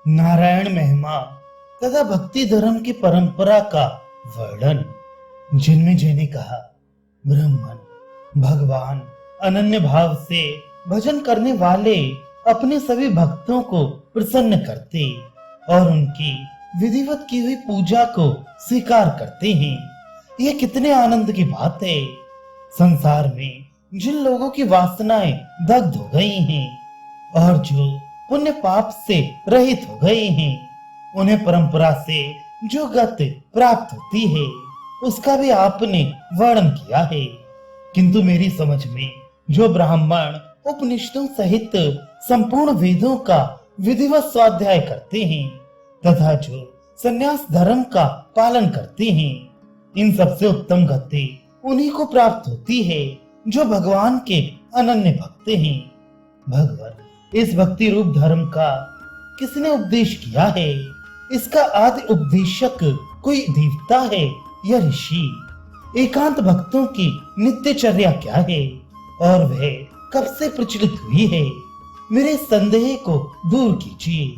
नारायण महिमा तथा भक्ति धर्म की परंपरा का वर्णन। जन्मेजय ने कहा, ब्राह्मण भगवान अनन्य भाव से भजन करने वाले अपने सभी भक्तों को प्रसन्न करते और उनकी विधिवत की हुई पूजा को स्वीकार करते हैं। ये कितने आनंद की बात है। संसार में जिन लोगों की वासनाएं दग्ध हो गई हैं और जो पुण्य पाप से रहित हो गए हैं, उन्हें परंपरा से जो गति प्राप्त होती है उसका भी आपने वर्णन किया है। किंतु मेरी समझ में जो ब्राह्मण उपनिषदों सहित संपूर्ण वेदों का विधिवत स्वाध्याय करते हैं तथा जो संन्यास धर्म का पालन करते हैं, इन सबसे उत्तम गति उन्हीं को प्राप्त होती है जो भगवान के अनन्य भक्त हैं। भगवान इस भक्ति रूप धर्म का किसने उपदेश किया है? इसका आदि उपदेशक कोई देवता है या ऋषि? एकांत भक्तों की नित्यचर्या क्या है और वह कब से प्रचलित हुई है? मेरे संदेह को दूर कीजिए,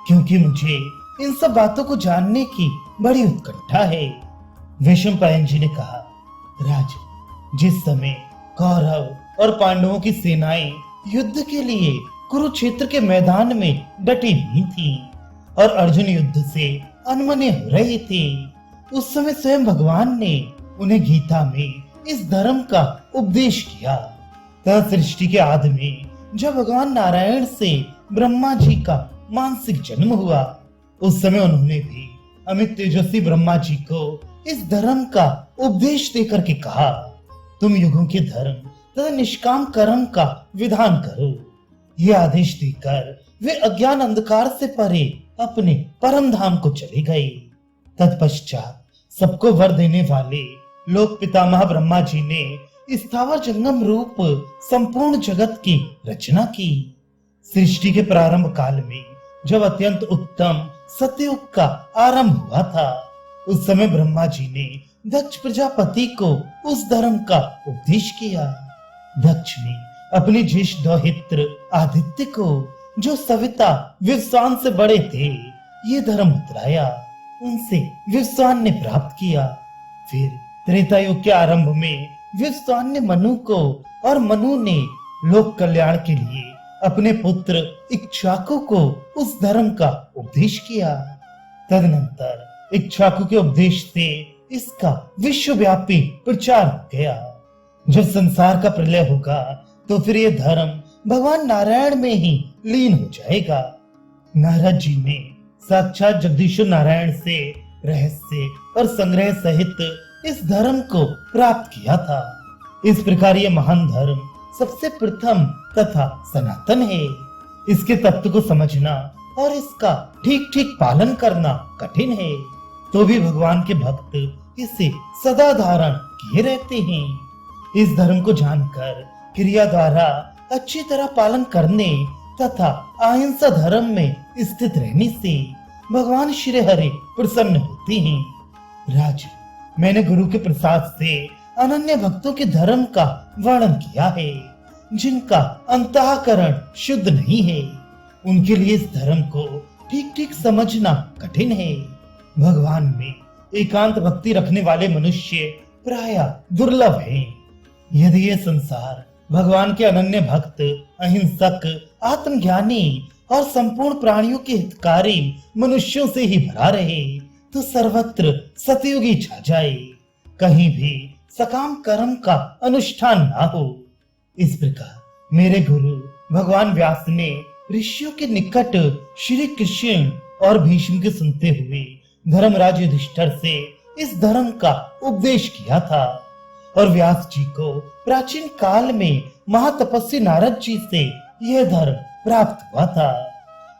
क्योंकि मुझे इन सब बातों को जानने की बड़ी उत्कंठा है। विषमपायन जी ने कहा, राज, जिस समय कौरव और पांडवों की सेनाएं युद्ध के लिए कुरुक्षेत्र के मैदान में डटी हुई थी और अर्जुन युद्ध से अनमने हो रहे थे, उस समय स्वयं भगवान ने उन्हें गीता में इस धर्म का उपदेश किया। तब सृष्टि के आदि में जब भगवान नारायण से ब्रह्मा जी का मानसिक जन्म हुआ, उस समय उन्होंने भी अमित तेजस्वी ब्रह्मा जी को इस धर्म का उपदेश देकर के कहा, तुम युगों के धर्म तथा निष्काम कर्म का विधान करो। ये आदेश देकर वे अज्ञान अंधकार से परे अपने परम धाम को चले गए। तत्पश्चात सबको वर देने वाले लोक पितामह ब्रह्मा जी ने स्थावर जंगम रूप संपूर्ण जगत की रचना की। सृष्टि के प्रारंभ काल में जब अत्यंत उत्तम सतयुग का आरंभ हुआ था, उस समय ब्रह्मा जी ने दक्ष प्रजापति को उस धर्म का उपदेश किया। दक्ष ने अपने ज्येष्ठ दौहित्र आदित्य को, जो सविता विवस्वान से बड़े थे, ये धर्म बतलाया। उनसे विवस्वान ने प्राप्त किया। फिर त्रेता युग के आरंभ में विवस्वान ने मनु को और मनु ने लोक कल्याण के लिए अपने पुत्र इक्ष्वाकु को उस धर्म का उपदेश किया। तदनंतर इक्ष्वाकु के उपदेश से इसका विश्वव्यापी प्रचार हो गया। जब संसार का प्रलय होगा तो फिर ये धर्म भगवान नारायण में ही लीन हो जाएगा। नारद जी ने साक्षात जगदीश्वर नारायण से रहस्य और संग्रह सहित इस धर्म को प्राप्त किया था। इस प्रकार ये महान धर्म सबसे प्रथम तथा सनातन है। इसके तत्व को समझना और इसका ठीक ठीक पालन करना कठिन है, तो भी भगवान के भक्त इसे सदा धारण किए रहते हैं। इस धर्म को जानकर क्रिया द्वारा अच्छी तरह पालन करने तथा अहिंसा धर्म में स्थित रहने से भगवान श्री हरि प्रसन्न होते हैं। राज, मैंने गुरु के प्रसाद से अनन्य भक्तों के धर्म का वर्णन किया है, जिनका अंतःकरण शुद्ध नहीं है। उनके लिए इस धर्म को ठीक ठीक समझना कठिन है। भगवान में एकांत भक्ति रखने वाले मनुष्य प्रायः दुर्लभ हैं। यदि ये संसार भगवान के अनन्य भक्त, अहिंसक, आत्मज्ञानी और संपूर्ण प्राणियों के हितकारी मनुष्यों से ही भरा रहे तो सर्वत्र सतयुगी छा जाए, कहीं भी सकाम कर्म का अनुष्ठान ना हो। इस प्रकार मेरे गुरु भगवान व्यास ने ऋषियों के निकट श्री कृष्ण और भीष्म के सुनते हुए धर्मराज युधिष्ठिर से इस धर्म का उपदेश किया था और व्यास जी को प्राचीन काल में महातपस्वी नारद जी से यह धर्म प्राप्त हुआ था।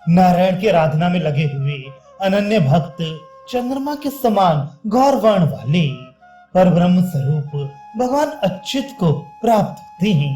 नारायण की आराधना में लगे हुए अनन्य भक्त चंद्रमा के समान गौर वर्ण वाले पर ब्रह्म स्वरूप भगवान अच्युत को प्राप्त होते हैं।